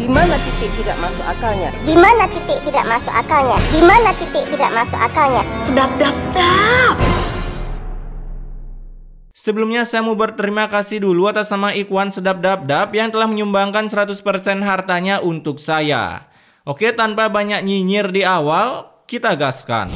Di mana titik tidak masuk akalnya? Di mana titik tidak masuk akalnya? Di mana titik tidak masuk akalnya? Sedap, dap, dap. Sebelumnya saya mau berterima kasih dulu atas nama Ikhwan Sedap Dap Dap yang telah menyumbangkan 100% hartanya untuk saya. Oke, tanpa banyak nyinyir di awal, kita gaskan.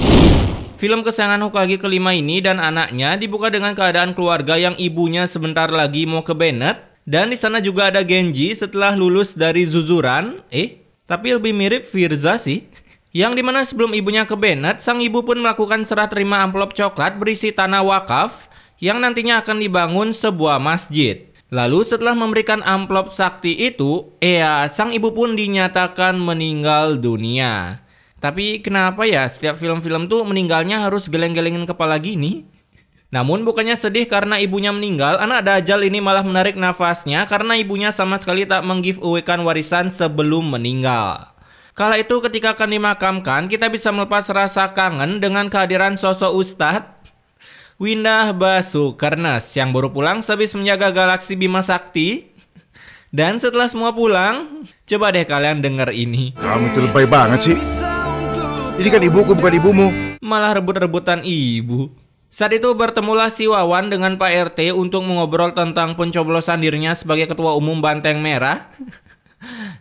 Film kesayangan Hokage kelima ini dan anaknya dibuka dengan keadaan keluarga yang ibunya sebentar lagi mau ke Bennett. Dan di sana juga ada Genji setelah lulus dari Zuzuran. Tapi lebih mirip Firza sih. Yang dimana sebelum ibunya ke Bennett, sang ibu pun melakukan serah terima amplop coklat berisi tanah wakaf yang nantinya akan dibangun sebuah masjid. Lalu setelah memberikan amplop sakti itu, sang ibu pun dinyatakan meninggal dunia. Tapi kenapa ya setiap film-film tuh meninggalnya harus geleng-gelengin kepala gini? Namun bukannya sedih karena ibunya meninggal, anak Dajjal ini malah menarik nafasnya karena ibunya sama sekali tak meng-giveaway-kan warisan sebelum meninggal. Kala itu ketika akan dimakamkan, kita bisa melepas rasa kangen dengan kehadiran sosok Ustadz Windah Basukernes yang baru pulang sehabis menjaga galaksi Bima Sakti. Dan setelah semua pulang, coba deh kalian denger ini. Kamu itu lebay banget sih. Ini kan ibuku bukan ibumu. Malah rebut-rebutan ibu. Saat itu bertemulah si Wawan dengan Pak RT untuk mengobrol tentang pencoblosan dirinya sebagai ketua umum Banteng Merah.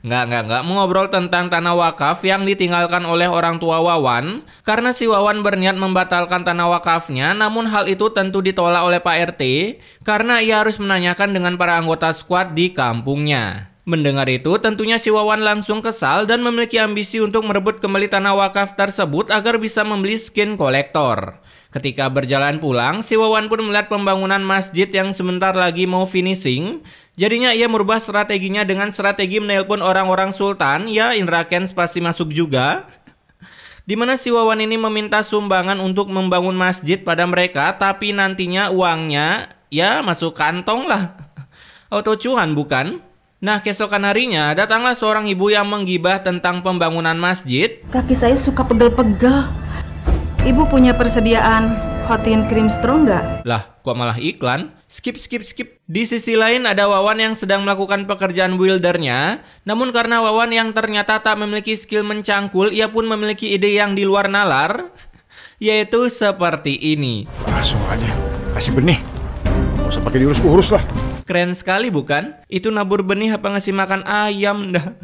Nggak mengobrol tentang tanah wakaf yang ditinggalkan oleh orang tua Wawan karena si Wawan berniat membatalkan tanah wakafnya, namun hal itu tentu ditolak oleh Pak RT karena ia harus menanyakan dengan para anggota squad di kampungnya. Mendengar itu tentunya si Wawan langsung kesal dan memiliki ambisi untuk merebut kembali tanah wakaf tersebut agar bisa membeli skin kolektor. Ketika berjalan pulang, si Wawan pun melihat pembangunan masjid yang sebentar lagi mau finishing. Jadinya ia merubah strateginya dengan strategi menelpon orang-orang sultan. Ya, Indra Kents pasti masuk juga. Dimana si Wawan ini meminta sumbangan untuk membangun masjid pada mereka, tapi nantinya uangnya ya masuk kantong lah. Auto cuan bukan? Nah, keesokan harinya datanglah seorang ibu yang menggibah tentang pembangunan masjid. Kaki saya suka pegel-pegel. Ibu punya persediaan hot and cream strong nggak? Lah, kok malah iklan? Skip. Di sisi lain ada Wawan yang sedang melakukan pekerjaan buildernya. Namun karena Wawan yang ternyata tak memiliki skill mencangkul, ia pun memiliki ide yang di luar nalar. Yaitu seperti ini. Langsung aja, kasih benih. Gak usah pakai diurus-urus lah. Keren sekali bukan? Itu nabur benih apa ngasih makan ayam dah.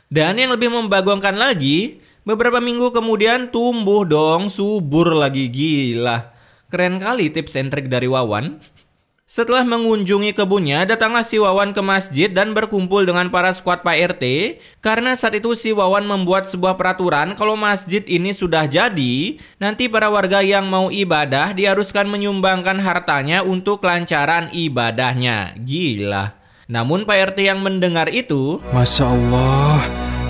Dan yang lebih membagongkan lagi, beberapa minggu kemudian tumbuh dong, subur lagi, gila. Keren kali tips and trik dari Wawan. Setelah mengunjungi kebunnya, datanglah si Wawan ke masjid dan berkumpul dengan para squad Pak RT. Karena saat itu si Wawan membuat sebuah peraturan kalau masjid ini sudah jadi, nanti para warga yang mau ibadah diharuskan menyumbangkan hartanya untuk kelancaran ibadahnya. Gila. Namun Pak RT yang mendengar itu, Masya Allah,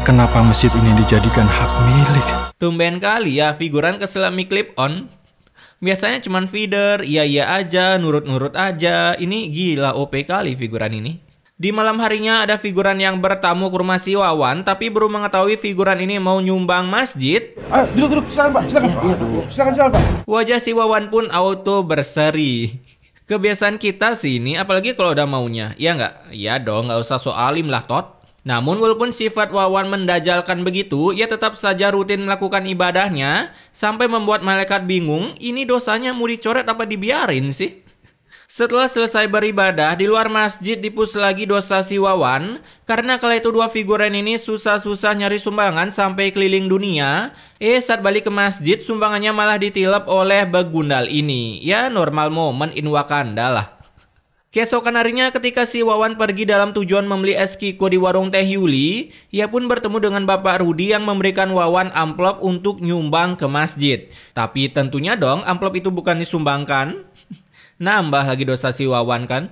kenapa masjid ini dijadikan hak milik? Tumben kali ya figuran keselami clip on. Biasanya cuman feeder, iya aja, nurut-nurut aja. Ini gila OP kali figuran ini. Di malam harinya ada figuran yang bertamu ke rumah si Wawan, tapi baru mengetahui figuran ini mau nyumbang masjid. Duduk, silakan Pak, silakan Pak. Wajah si Wawan pun auto berseri. Kebiasaan kita sih ini, apalagi kalau udah maunya. Ya nggak? Ya dong, nggak usah so alim lah tot. Namun walaupun sifat Wawan mendajalkan begitu, ia tetap saja rutin melakukan ibadahnya sampai membuat malaikat bingung, ini dosanya mau dicoret apa dibiarin sih? Setelah selesai beribadah, di luar masjid dipus lagi dosa si Wawan karena kala itu dua figuran ini susah-susah nyari sumbangan sampai keliling dunia. Saat balik ke masjid, sumbangannya malah ditilep oleh begundal ini. Ya, normal moment in Wakanda lah. Keesokan harinya ketika si Wawan pergi dalam tujuan membeli es Kiko di warung Teh Yuli, ia pun bertemu dengan Bapak Rudi yang memberikan Wawan amplop untuk nyumbang ke masjid. Tapi tentunya dong amplop itu bukan disumbangkan. Nambah lagi dosa si Wawan kan?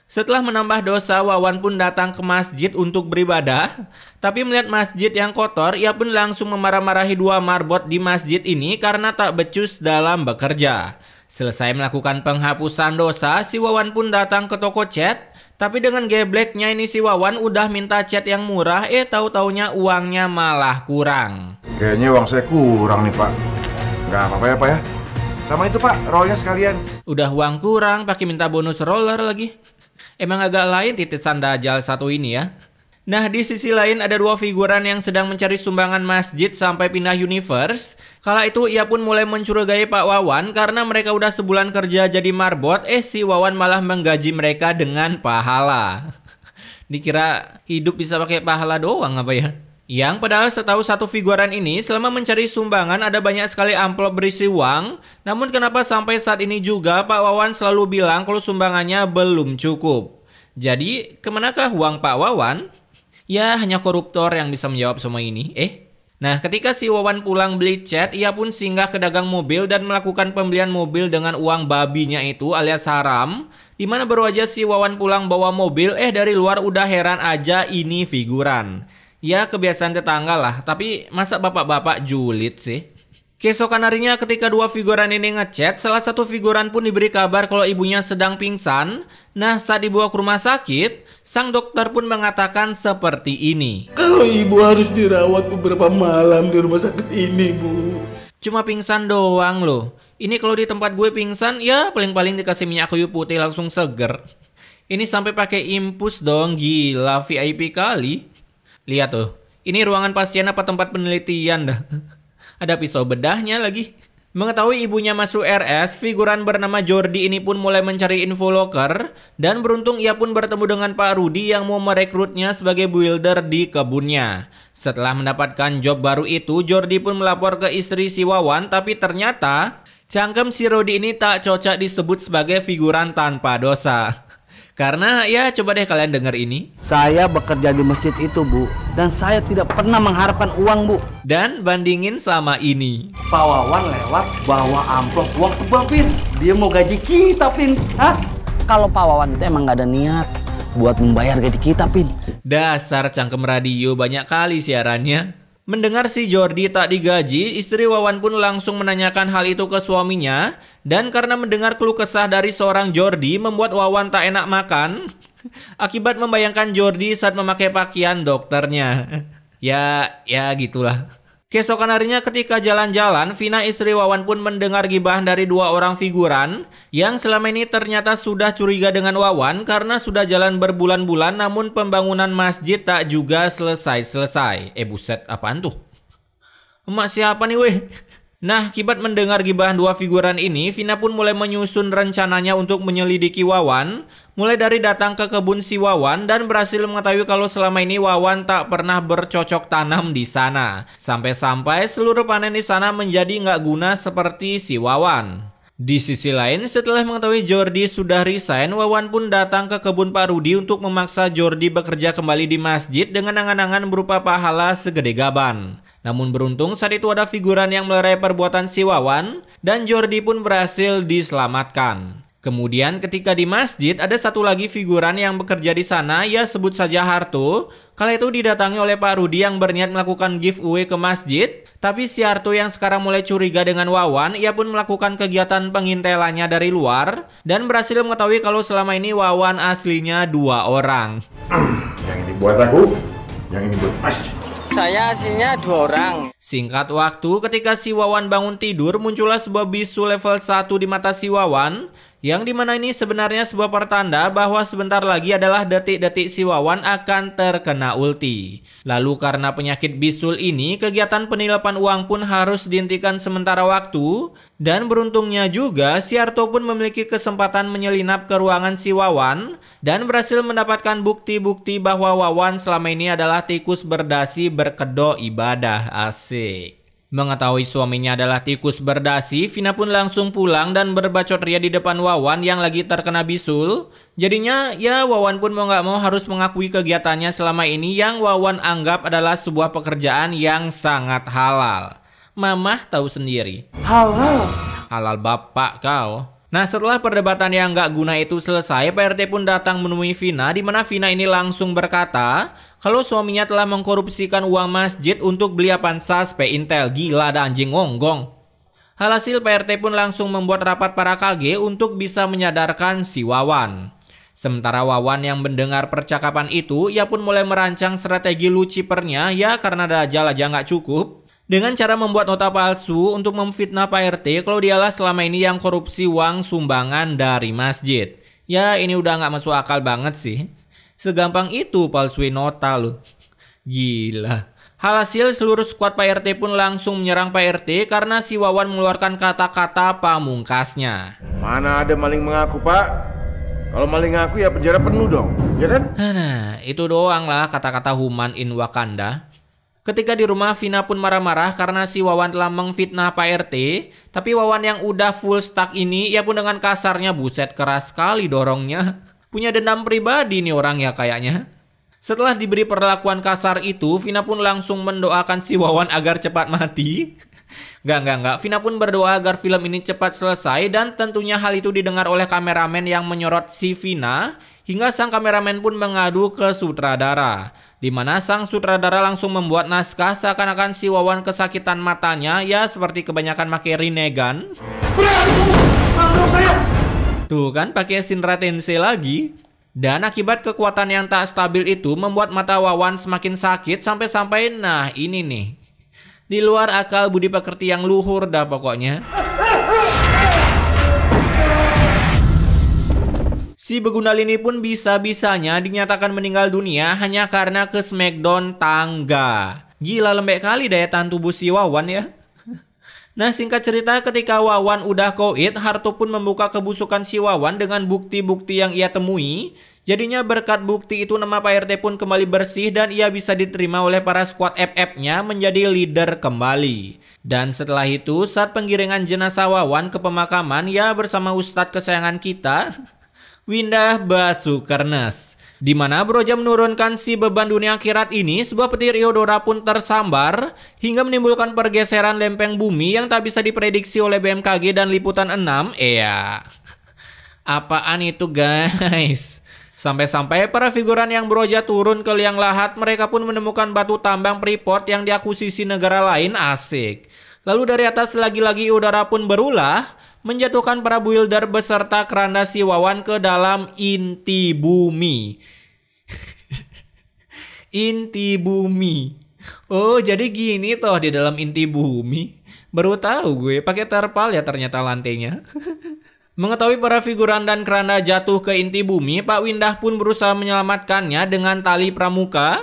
Setelah menambah dosa, Wawan pun datang ke masjid untuk beribadah. Tapi melihat masjid yang kotor, ia pun langsung memarah-marahi dua marbot di masjid ini karena tak becus dalam bekerja. Selesai melakukan penghapusan dosa, si Wawan pun datang ke toko cat. Tapi dengan gebleknya ini si Wawan udah minta cat yang murah, tahu-taunya uangnya malah kurang. Kayaknya uang saya kurang nih Pak. Nggak apa-apa ya Pak ya. Sama itu Pak, rollnya sekalian. Udah uang kurang, pakai minta bonus roller lagi. Emang agak lain titisan Dajjal satu ini ya. Nah, di sisi lain ada dua figuran yang sedang mencari sumbangan masjid sampai pindah universe. Kala itu ia pun mulai mencurigai Pak Wawan karena mereka udah sebulan kerja jadi marbot, si Wawan malah menggaji mereka dengan pahala. Dikira hidup bisa pakai pahala doang apa ya? Yang padahal setahu satu figuran ini selama mencari sumbangan ada banyak sekali amplop berisi uang. Namun kenapa sampai saat ini juga Pak Wawan selalu bilang kalau sumbangannya belum cukup? Jadi kemanakah uang Pak Wawan? Ya, hanya koruptor yang bisa menjawab semua ini. Nah, ketika si Wawan pulang beli cat, ia pun singgah ke dagang mobil dan melakukan pembelian mobil dengan uang babinya itu alias haram. Dimana baru aja si Wawan pulang bawa mobil, dari luar udah heran aja ini figuran. Ya, kebiasaan tetangga lah, tapi masa bapak-bapak julid sih? Keesokan harinya ketika dua figuran ini ngechat, salah satu figuran pun diberi kabar kalau ibunya sedang pingsan. Nah, saat dibawa ke rumah sakit, sang dokter pun mengatakan seperti ini. Kalau ibu harus dirawat beberapa malam di rumah sakit ini, Bu. Cuma pingsan doang loh. Ini kalau di tempat gue pingsan, ya paling-paling dikasih minyak kayu putih langsung seger. Ini sampai pakai impus dong, gila VIP kali. Lihat tuh, ini ruangan pasien apa tempat penelitian dah. Ada pisau bedahnya lagi. Mengetahui ibunya masuk RS, figuran bernama Jordi ini pun mulai mencari info loker. Dan beruntung ia pun bertemu dengan Pak Rudi yang mau merekrutnya sebagai builder di kebunnya. Setelah mendapatkan job baru itu, Jordi pun melapor ke istri si Wawan. Tapi ternyata cangkem si Rudi ini tak cocok disebut sebagai figuran tanpa dosa. Karena ya coba deh kalian dengar ini. Saya bekerja di masjid itu, Bu, dan saya tidak pernah mengharapkan uang, Bu. Dan bandingin sama ini. Pak Wawan lewat bawa amplop uang tebal, Pin. Dia mau gaji kita, Pin. Hah? Kalau Pak Wawan itu emang gak ada niat buat membayar gaji kita, Pin. Dasar cangkem radio banyak kali siarannya. Mendengar si Jordi tak digaji, istri Wawan pun langsung menanyakan hal itu ke suaminya. Dan karena mendengar keluh kesah dari seorang Jordi membuat Wawan tak enak makan. Akibat membayangkan Jordi saat memakai pakaian dokternya. Ya gitulah. Keesokan harinya ketika jalan-jalan, Vina istri Wawan pun mendengar gibahan dari dua orang figuran yang selama ini ternyata sudah curiga dengan Wawan karena sudah jalan berbulan-bulan namun pembangunan masjid tak juga selesai-selesai. Buset, apaan tuh? Emak siapa nih weh? Nah, akibat mendengar gibahan dua figuran ini, Vina pun mulai menyusun rencananya untuk menyelidiki Wawan. Mulai dari datang ke kebun si Wawan dan berhasil mengetahui kalau selama ini Wawan tak pernah bercocok tanam di sana. Sampai-sampai seluruh panen di sana menjadi nggak guna seperti si Wawan. Di sisi lain, setelah mengetahui Jordi sudah resign, Wawan pun datang ke kebun Pak Rudi untuk memaksa Jordi bekerja kembali di masjid dengan angan-angan berupa pahala segede gaban. Namun beruntung saat itu ada figuran yang melerai perbuatan si Wawan dan Jordi pun berhasil diselamatkan. Kemudian ketika di masjid ada satu lagi figuran yang bekerja di sana, ya sebut saja Harto. Kala itu didatangi oleh Pak Rudi yang berniat melakukan giveaway ke masjid. Tapi si Harto yang sekarang mulai curiga dengan Wawan, ia pun melakukan kegiatan pengintelannya dari luar dan berhasil mengetahui kalau selama ini Wawan aslinya dua orang. Yang ini buat aku, yang ini buat masjid. Saya aslinya 2 orang. Singkat waktu, ketika si Wawan bangun tidur, muncullah sebuah bisu level 1 di mata si Wawan, yang dimana ini sebenarnya sebuah pertanda bahwa sebentar lagi adalah detik-detik si Wawan akan terkena ulti. Lalu karena penyakit bisul ini, kegiatan penilapan uang pun harus dihentikan sementara waktu, dan beruntungnya juga si Harto pun memiliki kesempatan menyelinap ke ruangan si Wawan, dan berhasil mendapatkan bukti-bukti bahwa Wawan selama ini adalah tikus berdasi berkedok ibadah. Asik. Mengetahui suaminya adalah tikus berdasi, Vina pun langsung pulang dan berbacot ria di depan Wawan yang lagi terkena bisul. Jadinya ya Wawan pun mau gak mau harus mengakui kegiatannya selama ini yang Wawan anggap adalah sebuah pekerjaan yang sangat halal. Mamah tahu sendiri. Halal. Halal bapak kau. Nah, setelah perdebatan yang gak guna itu selesai, Pak RT pun datang menemui Vina, di mana Vina ini langsung berkata kalau suaminya telah mengkorupsikan uang masjid untuk beli Avanza SP Intel. Gila ada anjing ngonggong. Alhasil Pak RT pun langsung membuat rapat para KG untuk bisa menyadarkan si Wawan. Sementara Wawan yang mendengar percakapan itu, ia pun mulai merancang strategi lucipernya ya karena dajal aja gak cukup. Dengan cara membuat nota palsu untuk memfitnah Pak RT kalau dialah selama ini yang korupsi uang sumbangan dari masjid. Ya ini udah gak masuk akal banget sih. Segampang itu palsuin nota loh. Gila. Alhasil seluruh skuad Pak RT pun langsung menyerang Pak RT karena si Wawan mengeluarkan kata-kata pamungkasnya. Mana ada maling mengaku, Pak? Kalau maling ngaku ya penjara penuh dong, ya kan? Nah, itu doang lah kata-kata human in Wakanda. Ketika di rumah, Vina pun marah-marah karena si Wawan telah mengfitnah Pak RT. Tapi Wawan yang udah full stuck ini, ia pun dengan kasarnya, buset keras sekali dorongnya. Punya dendam pribadi nih orang ya kayaknya. Setelah diberi perlakuan kasar itu, Vina pun langsung mendoakan si Wawan agar cepat mati. Enggak. Vina pun berdoa agar film ini cepat selesai dan tentunya hal itu didengar oleh kameramen yang menyorot si Vina. Hingga sang kameramen pun mengadu ke sutradara. Di mana sang sutradara langsung membuat naskah seakan-akan si Wawan kesakitan matanya, ya seperti kebanyakan pakai Rinnegan. Tuh kan pakai Shinra Tensei lagi. Dan akibat kekuatan yang tak stabil itu membuat mata Wawan semakin sakit sampai-sampai nah ini nih. Di luar akal budi pekerti yang luhur dah pokoknya. Si begundal ini pun bisa-bisanya dinyatakan meninggal dunia hanya karena ke smackdown tangga. Gila lembek kali daya tahan tubuh si Wawan ya. Nah singkat cerita ketika Wawan udah koit, Harto pun membuka kebusukan si Wawan dengan bukti-bukti yang ia temui. Jadinya berkat bukti itu nama Pak RT pun kembali bersih dan ia bisa diterima oleh para squad FF-nya menjadi leader kembali. Dan setelah itu saat penggiringan jenazah Wawan ke pemakaman ya bersama ustadz kesayangan kita, Windah Basukernas. Di mana Broja menurunkan si beban dunia akhirat ini, sebuah petir Iodora pun tersambar hingga menimbulkan pergeseran lempeng bumi yang tak bisa diprediksi oleh BMKG dan Liputan 6. Apaan itu guys? Sampai-sampai para figuran yang Broja turun ke liang lahat, mereka pun menemukan batu tambang Freeport yang diakuisisi negara lain. Asik. Lalu dari atas lagi-lagi Iodora pun berulah, menjatuhkan para builder beserta keranda si Wawan ke dalam inti bumi. Inti bumi. Oh, jadi gini toh di dalam inti bumi. Baru tahu gue, pakai terpal ya ternyata lantainya. Mengetahui para figuran dan keranda jatuh ke inti bumi, Pak Windah pun berusaha menyelamatkannya dengan tali pramuka.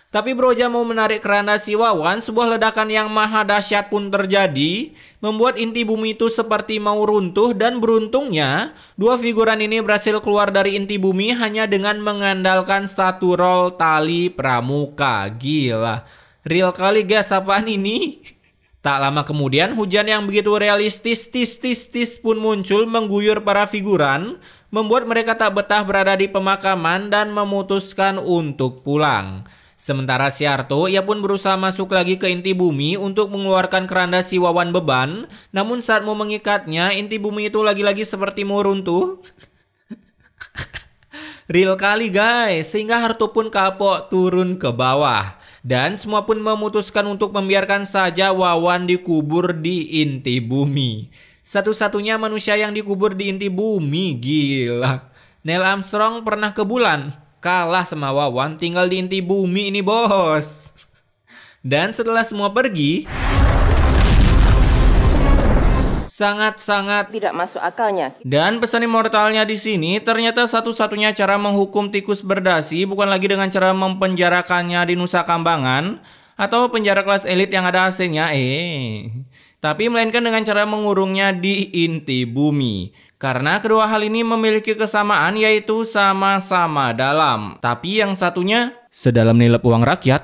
Tapi Broja mau menarik keranda si Wawan, sebuah ledakan yang maha dahsyat pun terjadi, membuat inti bumi itu seperti mau runtuh dan beruntungnya, dua figuran ini berhasil keluar dari inti bumi hanya dengan mengandalkan satu roll tali pramuka. Gila, real kali guys apaan ini? Tak lama kemudian hujan yang begitu realistis tis pun muncul mengguyur para figuran, membuat mereka tak betah berada di pemakaman dan memutuskan untuk pulang. Sementara si Harto, ia pun berusaha masuk lagi ke inti bumi untuk mengeluarkan keranda si Wawan beban. Namun saat mau mengikatnya, inti bumi itu lagi-lagi seperti mau runtuh. Real kali guys, sehingga Harto pun kapok turun ke bawah. Dan semua pun memutuskan untuk membiarkan saja Wawan dikubur di inti bumi. Satu-satunya manusia yang dikubur di inti bumi, gila. Neil Armstrong pernah ke bulan. Kalah sama Wawan, tinggal di inti bumi ini bos. Dan setelah semua pergi, sangat-sangat Tidak masuk akalnya. dan pesan immortalnya di sini ternyata satu-satunya cara menghukum tikus berdasi bukan lagi dengan cara mempenjarakannya di Nusa Kambangan atau penjara kelas elit yang ada AC-nya, tapi melainkan dengan cara mengurungnya di inti bumi. Karena kedua hal ini memiliki kesamaan yaitu sama-sama dalam. Tapi yang satunya sedalam nilai uang rakyat.